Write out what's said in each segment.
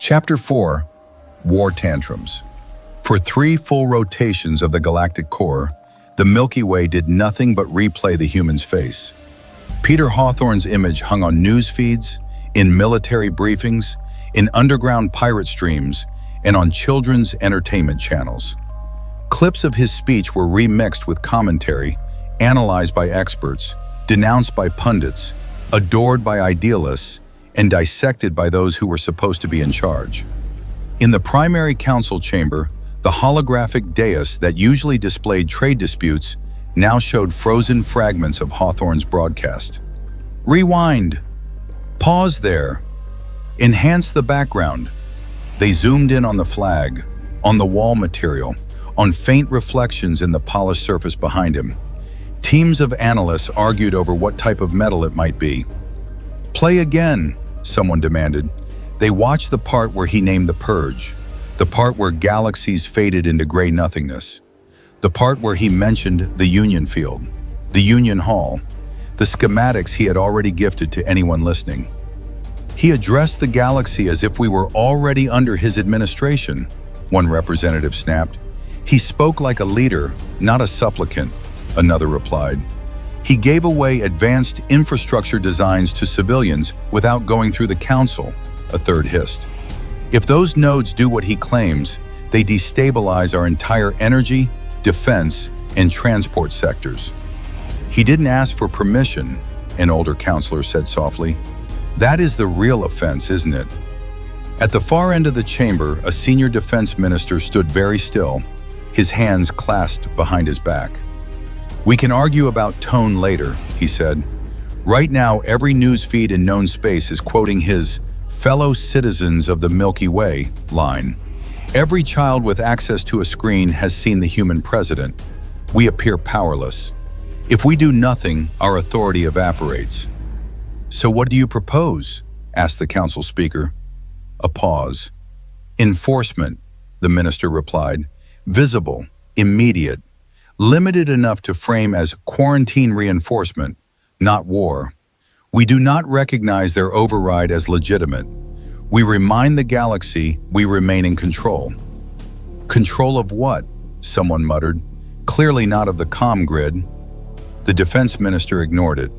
Chapter 4: War Tantrums. For 3 full rotations of the galactic core, the Milky Way did nothing but replay the human's face. Peter Hawthorne's image hung on news feeds, in military briefings, in underground pirate streams, and on children's entertainment channels. Clips of his speech were remixed with commentary, analyzed by experts, denounced by pundits, adored by idealists, and dissected by those who were supposed to be in charge. In the primary council chamber, the holographic dais that usually displayed trade disputes now showed frozen fragments of Hawthorne's broadcast. Rewind. Pause there. Enhance the background. They zoomed in on the flag, on the wall material, on faint reflections in the polished surface behind him. Teams of analysts argued over what type of metal it might be. Play again, someone demanded. They watched the part where he named the purge, the part where galaxies faded into gray nothingness, the part where he mentioned the Union Field, the Union Hall, the schematics he had already gifted to anyone listening. He addressed the galaxy as if we were already under his administration, one representative snapped. He spoke like a leader, not a supplicant, another replied. He gave away advanced infrastructure designs to civilians without going through the council, a third hissed. If those nodes do what he claims, they destabilize our entire energy, defense, and transport sectors. He didn't ask for permission, an older counselor said softly. That is the real offense, isn't it? At the far end of the chamber, a senior defense minister stood very still, his hands clasped behind his back. We can argue about tone later, he said. Right now, every news feed in known space is quoting his fellow citizens of the Milky Way line. Every child with access to a screen has seen the human president. We appear powerless. If we do nothing, our authority evaporates. So what do you propose? Asked the council speaker. A pause. Enforcement, the minister replied. Visible, immediate, limited enough to frame as quarantine reinforcement, not war. We do not recognize their override as legitimate. We remind the galaxy we remain in control. Control of what? Someone muttered. Clearly not of the comm grid. The defense minister ignored it.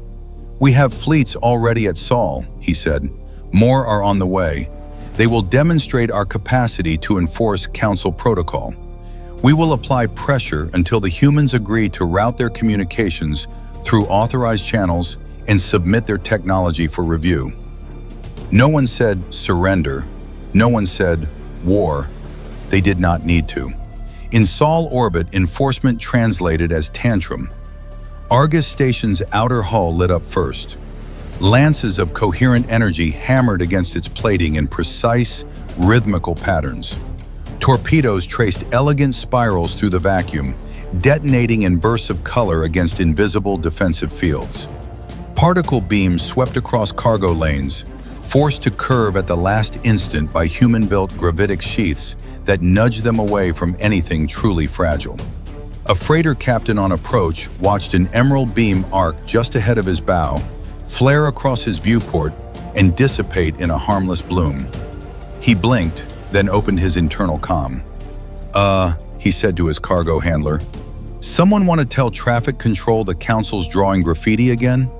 We have fleets already at Sol, he said. More are on the way. They will demonstrate our capacity to enforce council protocol. We will apply pressure until the humans agree to route their communications through authorized channels and submit their technology for review. No one said surrender. No one said war. They did not need to. In Sol orbit, enforcement translated as tantrum. Argus Station's outer hull lit up first. Lances of coherent energy hammered against its plating in precise, rhythmical patterns. Torpedoes traced elegant spirals through the vacuum, detonating in bursts of color against invisible defensive fields. Particle beams swept across cargo lanes, forced to curve at the last instant by human-built gravitic sheaths that nudged them away from anything truly fragile. A freighter captain on approach watched an emerald beam arc just ahead of his bow, flare across his viewport, and dissipate in a harmless bloom. He blinked, then opened his internal comm. He said to his cargo handler. Someone want to tell traffic control the council's drawing graffiti again?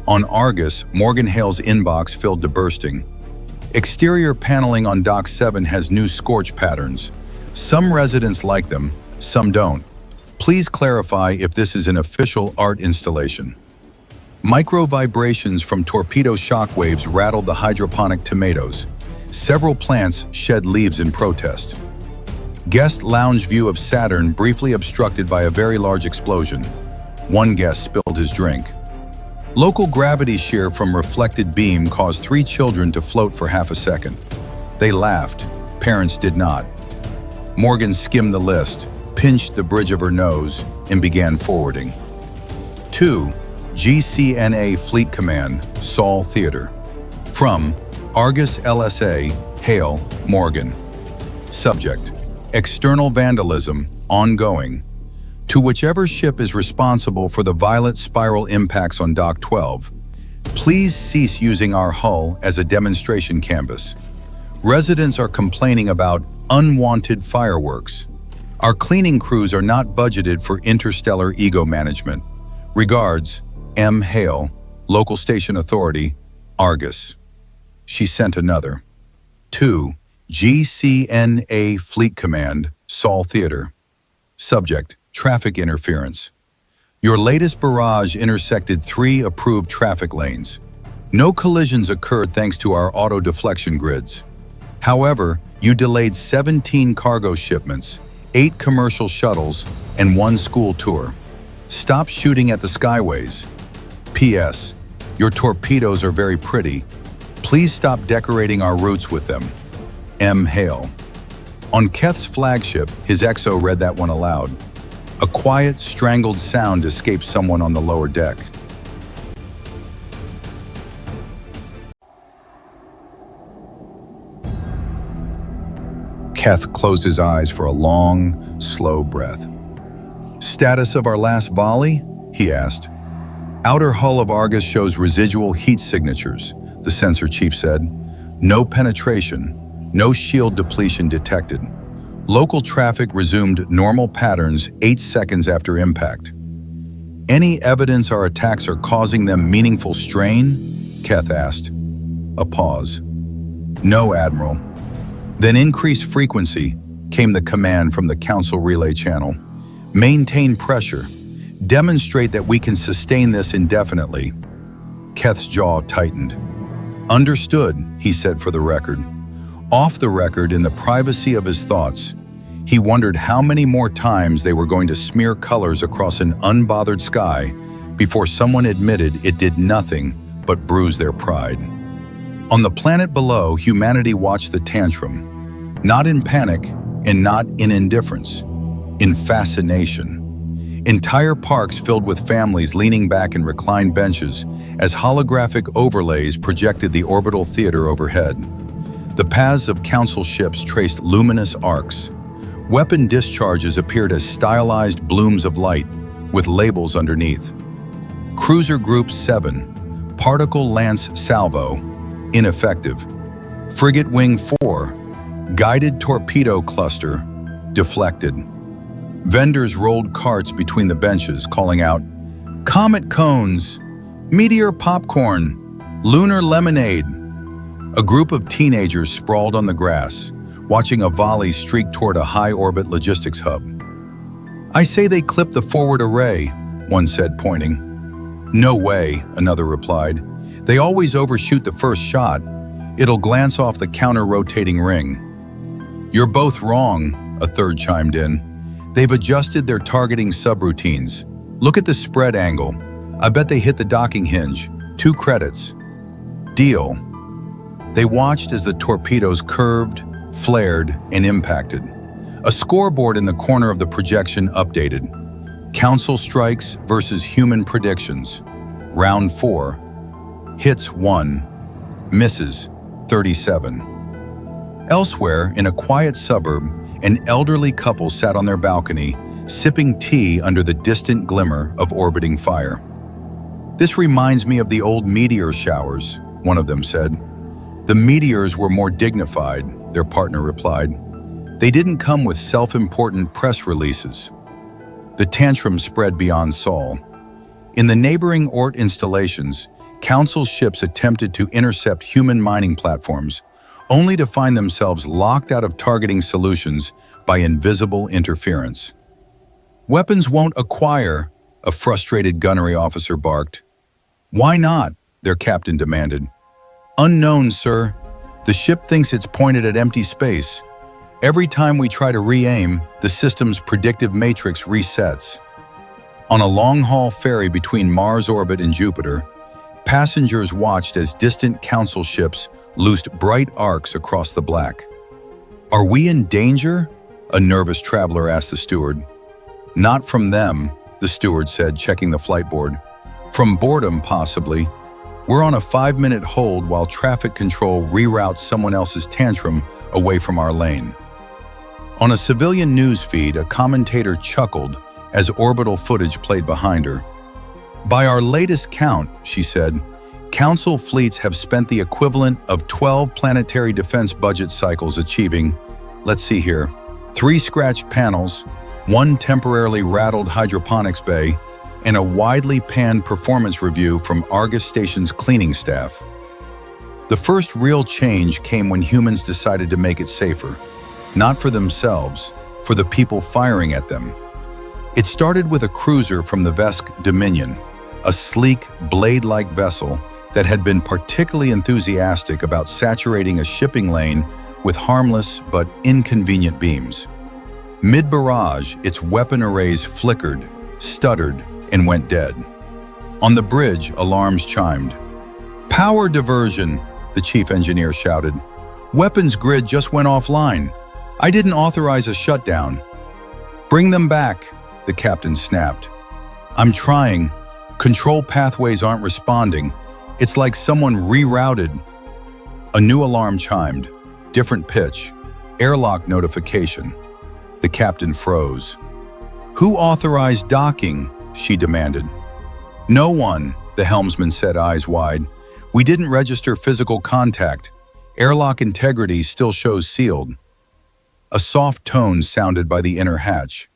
On Argus, Morgan Hale's inbox filled to bursting. Exterior paneling on Dock 7 has new scorch patterns. Some residents like them, some don't. Please clarify if this is an official art installation. Micro vibrations from torpedo shockwaves rattled the hydroponic tomatoes. Several plants shed leaves in protest. Guest lounge view of Saturn briefly obstructed by a very large explosion. One guest spilled his drink. Local gravity shear from reflected beam caused 3 children to float for half a second. They laughed. Parents did not. Morgan skimmed the list, pinched the bridge of her nose, and began forwarding. 2. GCNA Fleet Command, Sol Theater. From Argus LSA, Hale, Morgan. Subject: External vandalism, ongoing. To whichever ship is responsible for the violet spiral impacts on Dock 12, please cease using our hull as a demonstration canvas. Residents are complaining about unwanted fireworks. Our cleaning crews are not budgeted for interstellar ego management. Regards, M. Hale, Local Station Authority, Argus. She sent another. 2. GCNA Fleet Command, Saul Theater. Subject, traffic interference. Your latest barrage intersected 3 approved traffic lanes. No collisions occurred thanks to our auto-deflection grids. However, you delayed 17 cargo shipments, 8 commercial shuttles, and 1 school tour. Stop shooting at the skyways. P.S. Your torpedoes are very pretty. Please stop decorating our routes with them. M. Hale. On Keth's flagship, his XO read that one aloud. A quiet, strangled sound escaped someone on the lower deck. Keth closed his eyes for a long, slow breath. Status of our last volley? He asked. Outer hull of Argus shows residual heat signatures, the sensor chief said. No penetration, no shield depletion detected. Local traffic resumed normal patterns 8 seconds after impact. Any evidence our attacks are causing them meaningful strain? Keth asked. A pause. No, Admiral. Then increased frequency, came the command from the Council relay channel. Maintain pressure. Demonstrate that we can sustain this indefinitely. Keth's jaw tightened. Understood, he said for the record. Off the record, in the privacy of his thoughts, he wondered how many more times they were going to smear colors across an unbothered sky before someone admitted it did nothing but bruise their pride. On the planet below, humanity watched the tantrum, not in panic and not in indifference, in fascination. Entire parks filled with families leaning back in reclined benches as holographic overlays projected the orbital theater overhead. The paths of Council ships traced luminous arcs. Weapon discharges appeared as stylized blooms of light, with labels underneath. Cruiser Group 7, Particle Lance Salvo, ineffective. Frigate Wing 4, Guided Torpedo Cluster, deflected. Vendors rolled carts between the benches, calling out, Comet Cones, Meteor Popcorn, Lunar Lemonade. A group of teenagers sprawled on the grass, watching a volley streak toward a high-orbit logistics hub. I say they clipped the forward array, one said, pointing. No way, another replied. They always overshoot the first shot. It'll glance off the counter-rotating ring. You're both wrong, a third chimed in. They've adjusted their targeting subroutines. Look at the spread angle. I bet they hit the docking hinge. 2 credits. Deal. They watched as the torpedoes curved, flared, and impacted. A scoreboard in the corner of the projection updated. Council strikes versus human predictions. Round 4. Hits 1. Misses 37. Elsewhere, in a quiet suburb, an elderly couple sat on their balcony, sipping tea under the distant glimmer of orbiting fire. This reminds me of the old meteor showers, one of them said. The meteors were more dignified, their partner replied. They didn't come with self-important press releases. The tantrum spread beyond Saul. In the neighboring Ort installations, Council ships attempted to intercept human mining platforms, only to find themselves locked out of targeting solutions by invisible interference. Weapons won't acquire, a frustrated gunnery officer barked. Why not? Their captain demanded. Unknown, sir. The ship thinks it's pointed at empty space. Every time we try to re-aim, the system's predictive matrix resets. On a long-haul ferry between Mars orbit and Jupiter, passengers watched as distant Council ships loosed bright arcs across the black. Are we in danger? A nervous traveler asked the steward. Not from them, the steward said, checking the flight board. From boredom, possibly. We're on a 5-minute hold while traffic control reroutes someone else's tantrum away from our lane. On a civilian news feed, a commentator chuckled as orbital footage played behind her. By our latest count, she said, Council fleets have spent the equivalent of 12 planetary defense budget cycles achieving, let's see here, 3 scratched panels, 1 temporarily rattled hydroponics bay, and a widely panned performance review from Argus Station's cleaning staff. The first real change came when humans decided to make it safer, not for themselves, for the people firing at them. It started with a cruiser from the Vesk Dominion, a sleek, blade-like vessel that had been particularly enthusiastic about saturating a shipping lane with harmless but inconvenient beams. Mid-barrage, its weapon arrays flickered, stuttered, and went dead. On the bridge, alarms chimed. "Power diversion," the chief engineer shouted. "Weapons grid just went offline. I didn't authorize a shutdown." "Bring them back," the captain snapped. "I'm trying. Control pathways aren't responding. It's like someone rerouted." A new alarm chimed. Different pitch. Airlock notification. The captain froze. "Who authorized docking?" she demanded. "No one," the helmsman said, eyes wide. "We didn't register physical contact. Airlock integrity still shows sealed." A soft tone sounded by the inner hatch.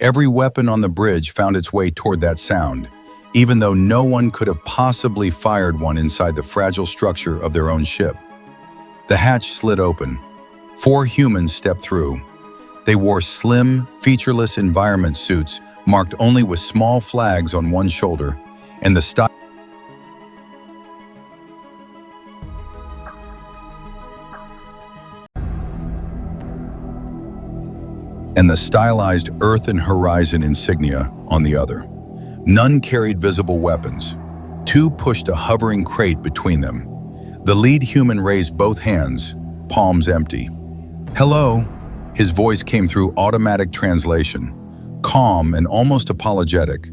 Every weapon on the bridge found its way toward that sound, even though no one could have possibly fired one inside the fragile structure of their own ship. The hatch slid open. 4 humans stepped through. They wore slim, featureless environment suits marked only with small flags on one shoulder, and the stylized Earth and Horizon insignia on the other. None carried visible weapons. 2 pushed a hovering crate between them. The lead human raised both hands, palms empty. "Hello," his voice came through automatic translation, calm and almost apologetic.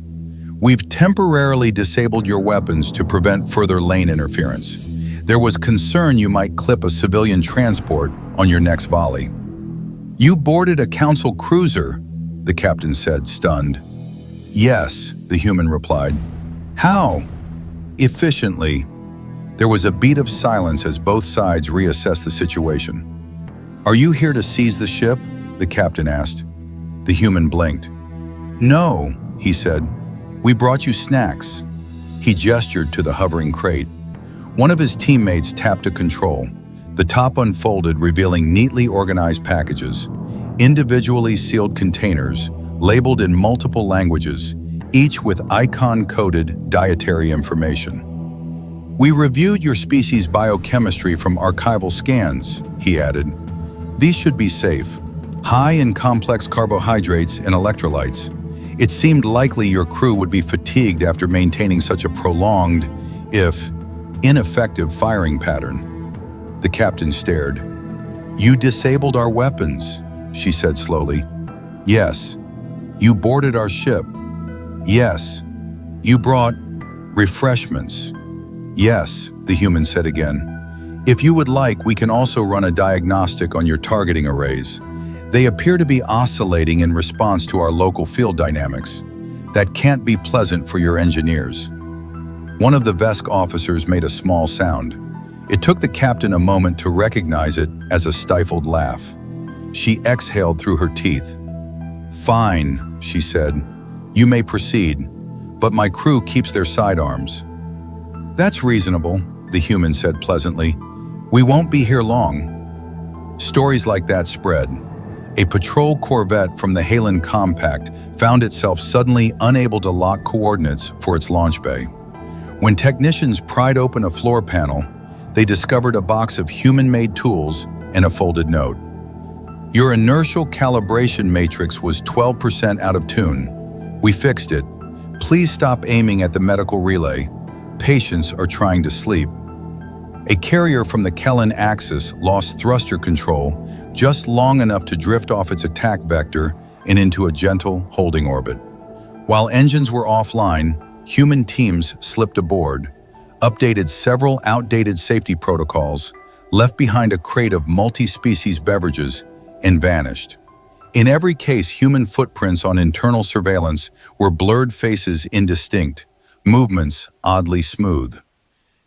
"We've temporarily disabled your weapons to prevent further lane interference. There was concern you might clip a civilian transport on your next volley." "You boarded a council cruiser," the captain said, stunned. "Yes," the human replied. "How?" "Efficiently." There was a beat of silence as both sides reassessed the situation. "Are you here to seize the ship?" the captain asked. The human blinked. "No," he said. "We brought you snacks." He gestured to the hovering crate. One of his teammates tapped a control. The top unfolded, revealing neatly organized packages, individually sealed containers, labeled in multiple languages, each with icon-coded dietary information. "We reviewed your species' biochemistry from archival scans," he added. "These should be safe, high in complex carbohydrates and electrolytes. It seemed likely your crew would be fatigued after maintaining such a prolonged, if ineffective, firing pattern." The captain stared. "You disabled our weapons," she said slowly. "Yes." "You boarded our ship." "Yes." "You brought refreshments." "Yes," the human said again. "If you would like, we can also run a diagnostic on your targeting arrays. They appear to be oscillating in response to our local field dynamics. That can't be pleasant for your engineers." One of the Vesk officers made a small sound. It took the captain a moment to recognize it as a stifled laugh. She exhaled through her teeth. "Fine," she said. "You may proceed, but my crew keeps their sidearms." "That's reasonable," the human said pleasantly. "We won't be here long." Stories like that spread. A patrol corvette from the Halen Compact found itself suddenly unable to lock coordinates for its launch bay. When technicians pried open a floor panel, they discovered a box of human-made tools and a folded note. "Your inertial calibration matrix was 12% out of tune. We fixed it. Please stop aiming at the medical relay. Patients are trying to sleep." A carrier from the Kellen axis lost thruster control just long enough to drift off its attack vector and into a gentle holding orbit. While engines were offline, human teams slipped aboard, updated several outdated safety protocols, left behind a crate of multi-species beverages, and vanished. In every case, human footprints on internal surveillance were blurred faces indistinct, movements oddly smooth.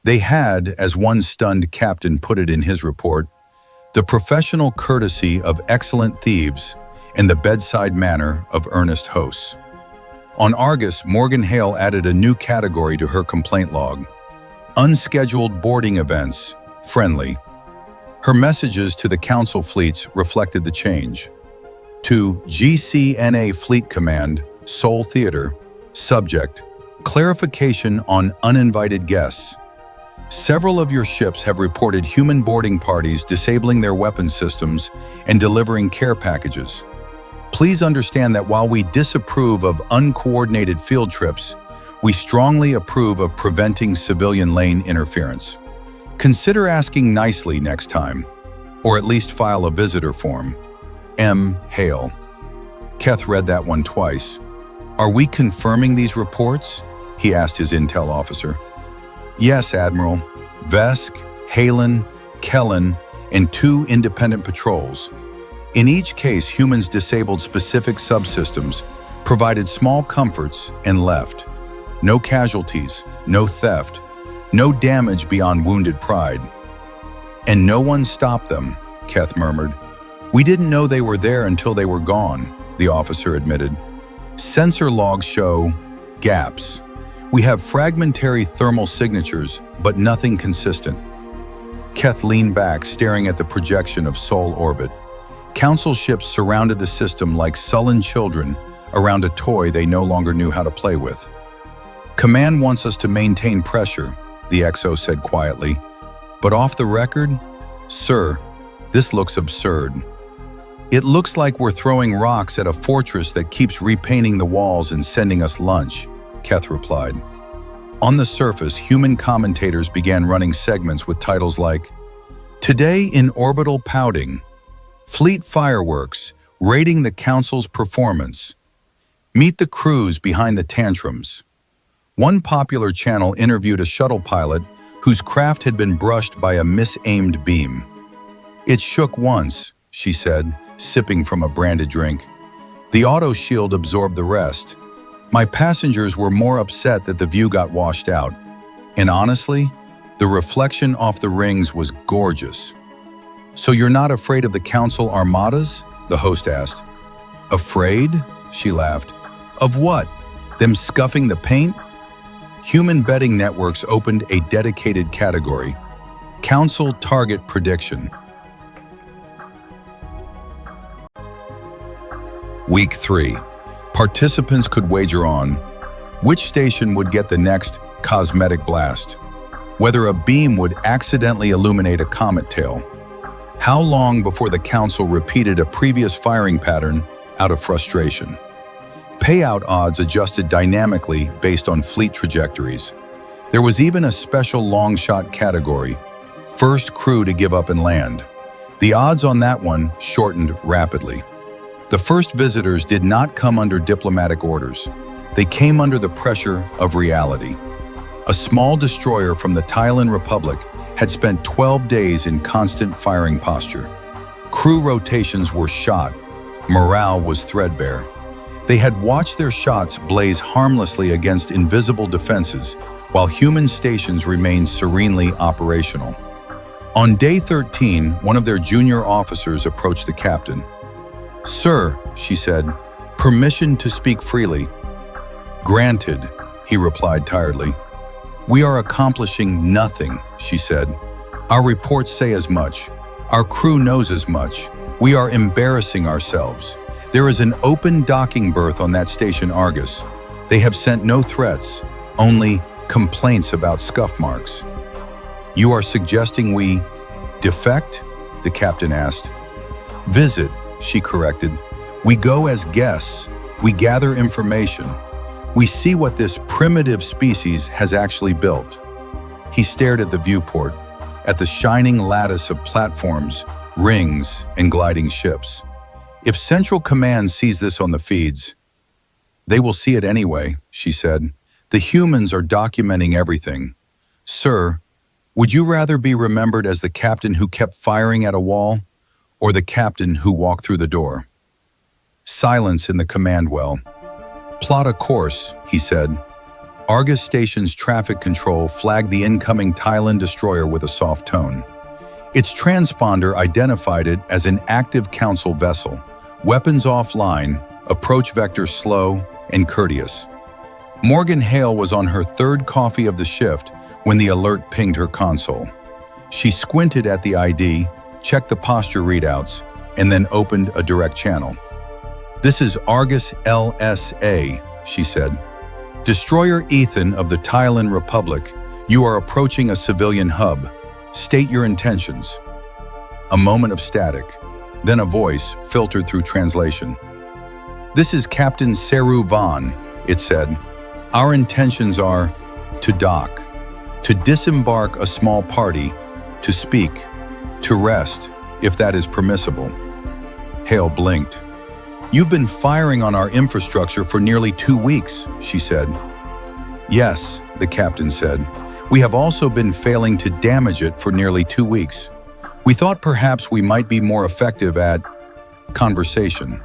They had, as one stunned captain put it in his report, the professional courtesy of excellent thieves and the bedside manner of earnest hosts. On Argus, Morgan Hale added a new category to her complaint log: unscheduled boarding events, friendly. Her messages to the Council fleets reflected the change. To GCNA Fleet Command, Seoul Theater, subject, clarification on uninvited guests. Several of your ships have reported human boarding parties disabling their weapon systems and delivering care packages. Please understand that while we disapprove of uncoordinated field trips, we strongly approve of preventing civilian lane interference. Consider asking nicely next time, or at least file a visitor form. M. Hale. Keth read that one twice. Are we confirming these reports? He asked his intel officer. Yes, Admiral. Vesk, Halen, Kellen, and 2 independent patrols. In each case, humans disabled specific subsystems, provided small comforts, and left. No casualties, no theft, no damage beyond wounded pride. And no one stopped them, Keth murmured. We didn't know they were there until they were gone, the officer admitted. Sensor logs show gaps. We have fragmentary thermal signatures, but nothing consistent. Keth leaned back, staring at the projection of Sol orbit. Council ships surrounded the system like sullen children around a toy they no longer knew how to play with. Command wants us to maintain pressure, the XO said quietly. But off the record, sir, this looks absurd. It looks like we're throwing rocks at a fortress that keeps repainting the walls and sending us lunch, Keth replied. On the surface, human commentators began running segments with titles like, Today in Orbital Pouting, Fleet Fireworks, Rating the Council's Performance, Meet the Crews Behind the Tantrums. One popular channel interviewed a shuttle pilot whose craft had been brushed by a misaimed beam. It shook once, she said, sipping from a branded drink. The auto shield absorbed the rest. My passengers were more upset that the view got washed out. And honestly, the reflection off the rings was gorgeous. So you're not afraid of the Council armadas? The host asked. Afraid? She laughed. Of what? Them scuffing the paint? Human betting networks opened a dedicated category. Council Target Prediction. Week 3. Participants could wager on which station would get the next cosmetic blast, whether a beam would accidentally illuminate a comet tail, how long before the Council repeated a previous firing pattern out of frustration. Payout odds adjusted dynamically based on fleet trajectories. There was even a special long shot category, first crew to give up and land. The odds on that one shortened rapidly. The first visitors did not come under diplomatic orders. They came under the pressure of reality. A small destroyer from the Thailand Republic had spent 12 days in constant firing posture. Crew rotations were shot. Morale was threadbare. They had watched their shots blaze harmlessly against invisible defenses, while human stations remained serenely operational. On day 13, one of their junior officers approached the captain. Sir, she said, permission to speak freely. Granted, he replied tiredly. We are accomplishing nothing, she said. Our reports say as much. Our crew knows as much. We are embarrassing ourselves. There is an open docking berth on that station Argus. They have sent no threats, only complaints about scuff marks. You are suggesting we defect? The captain asked. Visit, she corrected. We go as guests. We gather information. We see what this primitive species has actually built. He stared at the viewport, at the shining lattice of platforms, rings, and gliding ships. If Central Command sees this on the feeds, they will see it anyway, she said. The humans are documenting everything. Sir, would you rather be remembered as the captain who kept firing at a wall, or the captain who walked through the door? Silence in the command well. Plot a course, he said. Argus Station's traffic control flagged the incoming Thailand destroyer with a soft tone. Its transponder identified it as an active Council vessel, weapons offline, approach vector slow and courteous. Morgan Hale was on her third coffee of the shift when the alert pinged her console. She squinted at the ID, checked the posture readouts, and then opened a direct channel. "This is Argus LSA," she said. "Destroyer Ethan of the Thailand Republic, you are approaching a civilian hub. State your intentions." A moment of static, then a voice filtered through translation. "This is Captain Seru Vaughn," it said. "Our intentions are to dock, to disembark a small party, to speak, to rest, if that is permissible." Hale blinked. "You've been firing on our infrastructure for nearly 2 weeks," she said. "Yes," the captain said. "We have also been failing to damage it for nearly 2 weeks. We thought perhaps we might be more effective at conversation."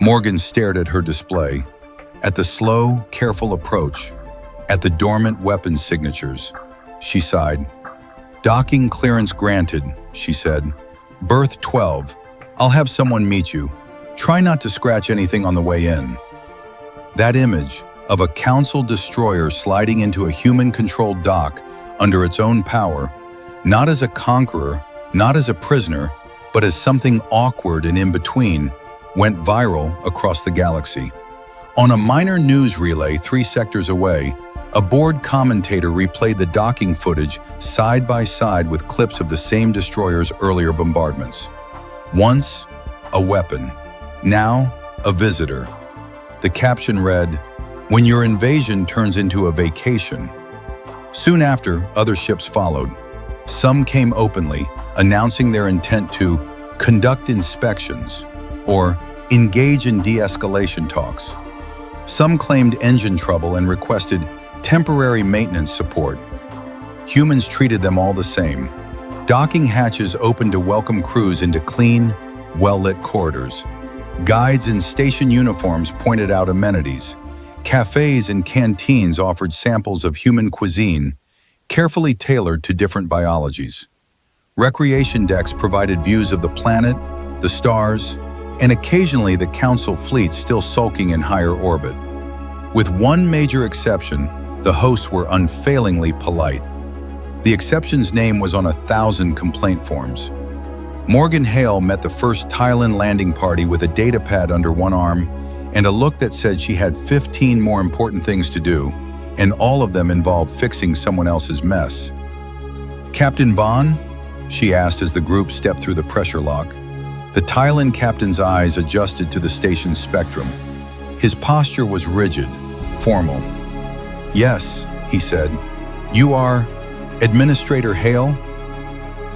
Morgan stared at her display, at the slow, careful approach, at the dormant weapons signatures. She sighed. "Docking clearance granted," she said. "Berth 12. I'll have someone meet you. Try not to scratch anything on the way in." That image of a Council destroyer sliding into a human-controlled dock under its own power, not as a conqueror, not as a prisoner, but as something awkward and in between, went viral across the galaxy. On a minor news relay 3 sectors away, a board commentator replayed the docking footage side by side with clips of the same destroyer's earlier bombardments. Once, a weapon. Now, a visitor. The caption read, "When your invasion turns into a vacation." Soon after, other ships followed. Some came openly, announcing their intent to conduct inspections or engage in de-escalation talks. Some claimed engine trouble and requested temporary maintenance support. Humans treated them all the same. Docking hatches opened to welcome crews into clean, well-lit corridors. Guides in station uniforms pointed out amenities. Cafes and canteens offered samples of human cuisine, carefully tailored to different biologies. Recreation decks provided views of the planet, the stars, and occasionally the Council fleet still sulking in higher orbit. With one major exception, the hosts were unfailingly polite. The exception's name was on 1,000 complaint forms. Morgan Hale met the first Thailand landing party with a datapad under one arm and a look that said she had 15 more important things to do, and all of them involved fixing someone else's mess. "Captain Vaughn?" she asked as the group stepped through the pressure lock. The Thailand captain's eyes adjusted to the station's spectrum. His posture was rigid, formal. "Yes," he said. "You are Administrator Hale?"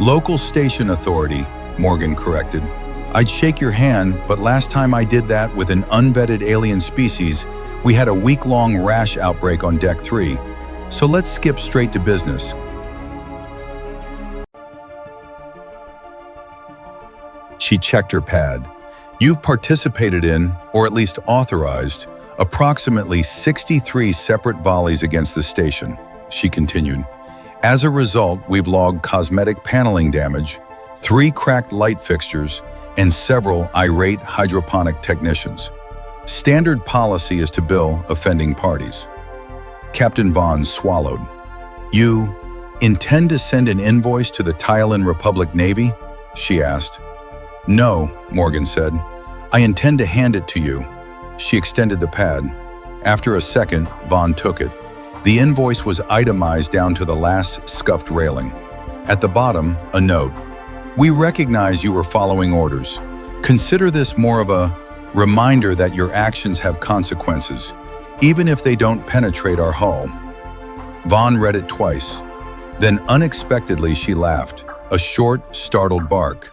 "Local station authority," Morgan corrected. "I'd shake your hand, but last time I did that with an unvetted alien species, we had a week-long rash outbreak on Deck 3. So let's skip straight to business." She checked her pad. "You've participated in, or at least authorized, approximately 63 separate volleys against the station," she continued. "As a result, we've logged cosmetic paneling damage, 3 cracked light fixtures, and several irate hydroponic technicians. Standard policy is to bill offending parties." Captain Vaughn swallowed. "You intend to send an invoice to the Thailand Republic Navy?" she asked. "No," Morgan said. "I intend to hand it to you." She extended the pad. After a second, Vaughn took it. The invoice was itemized down to the last scuffed railing. At the bottom, a note. "We recognize you were following orders. Consider this more of a reminder that your actions have consequences, even if they don't penetrate our hull." Vaughn read it twice. Then unexpectedly she laughed, a short, startled bark.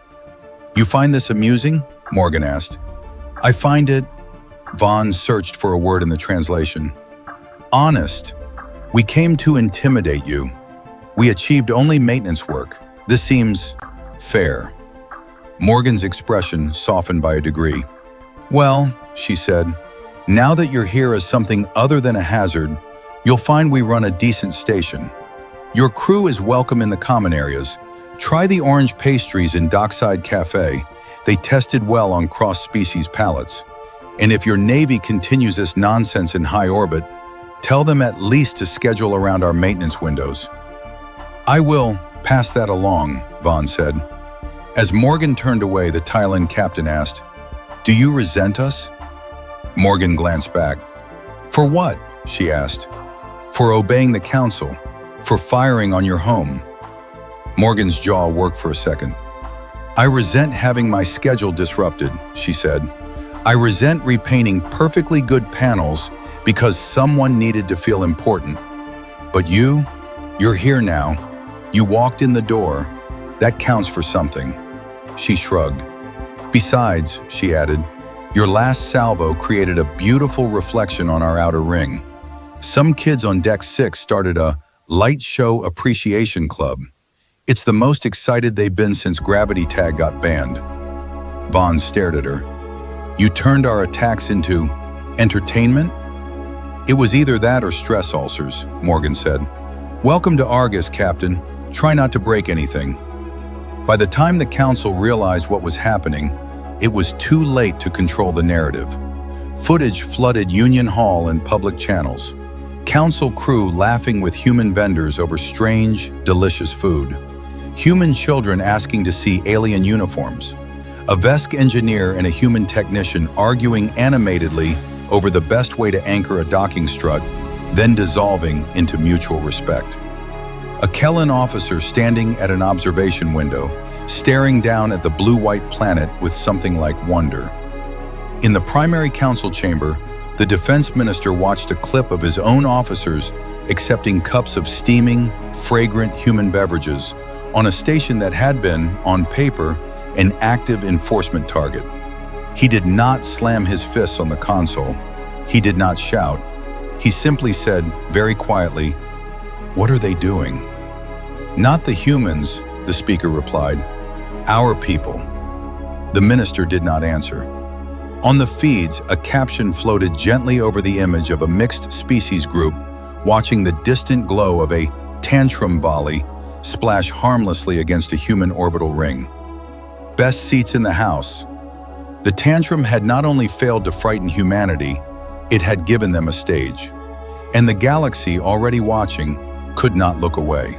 "You find this amusing?" Morgan asked. "I find it..." Vaughn searched for a word in the translation. "Honest. We came to intimidate you. We achieved only maintenance work. This seems fair." Morgan's expression softened by a degree. "Well," she said, "now that you're here as something other than a hazard, You'll find we run a decent station. Your crew is welcome in the common areas. Try the orange pastries in Dockside Cafe. They tested well on cross-species pallets. And if your Navy continues this nonsense in high orbit, tell them at least to schedule around our maintenance windows. I will pass that along, Vaughn said. As Morgan turned away, the Thailand captain asked, "Do you resent us?" Morgan glanced back. "For what?" she asked. "For obeying the council, for firing on your home." Morgan's jaw worked for a second. "I resent having my schedule disrupted," she said. "I resent repainting perfectly good panels because someone needed to feel important. But you're here now. You walked in the door. That counts for something." She shrugged. "Besides," she added, "your last salvo created a beautiful reflection on our outer ring. Some kids on Deck 6 started a light show appreciation club. It's the most excited they've been since Gravity Tag got banned." Vaughn stared at her. "You turned our attacks into entertainment?" "It was either that or stress ulcers," Morgan said. "Welcome to Argus, Captain. Try not to break anything." By the time the council realized what was happening, it was too late to control the narrative. Footage flooded Union Hall and public channels. Council crew laughing with human vendors over strange, delicious food. Human children asking to see alien uniforms. A Vesk engineer and a human technician arguing animatedly over the best way to anchor a docking strut, then dissolving into mutual respect. A Kellan officer standing at an observation window, staring down at the blue-white planet with something like wonder. In the primary council chamber, the defense minister watched a clip of his own officers accepting cups of steaming, fragrant human beverages on a station that had been, on paper, an active enforcement target. He did not slam his fists on the console. He did not shout. He simply said, very quietly, "What are they doing?" "Not the humans," the speaker replied. "Our people." The minister did not answer. On the feeds, a caption floated gently over the image of a mixed species group watching the distant glow of a tantrum volley splash harmlessly against a human orbital ring. Best seats in the house. The tantrum had not only failed to frighten humanity, it had given them a stage. And the galaxy, already watching, could not look away.